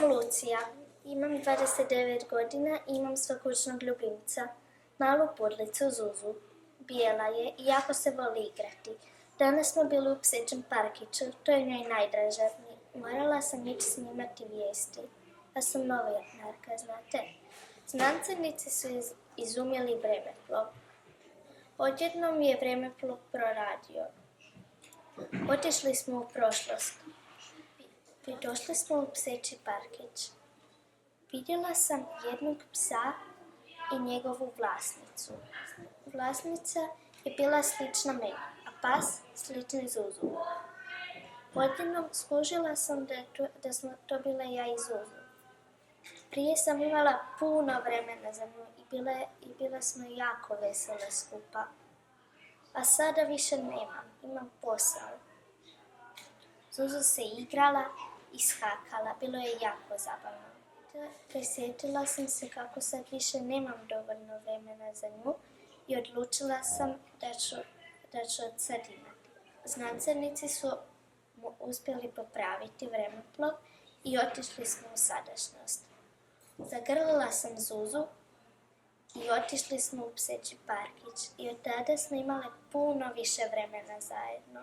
Lucija, imam 29 godina i imam svog kućnog ljubimca, malu pudlicu Zuzu. Bijela je i jako se voli igrati. Danas smo bili u psećem parkiću, to je njoj najdraže. Morala sam ići snimati vijesti. Ja sam novinarka, znate. Znanstvenici su izumjeli vremeplov. Odjednom je vremeplov proradio. Otišli smo u prošlost. Došli smo u pseći parkić. Vidjela sam jednog psa i njegovu vlasnicu. Vlasnica je bila slična meni, a pas slični Zuzu. Odjednom skužila sam da smo to bile ja i Zuzu. Prije sam imala puno vremena za nju i bila smo jako vesele skupa. A sada više imam posao. Zuzu se igrala i skakala, bilo je jako zabavno. Prisjetila sam se kako sad više nemam dovoljno vremena za nju i odlučila sam da ću od sad imati. Znanstvenici su uspjeli popraviti vremeplov i otišli smo u sadašnjost. Zagrlila sam Zuzu i otišli smo u pseći parkić i od tada smo imali puno više vremena zajedno.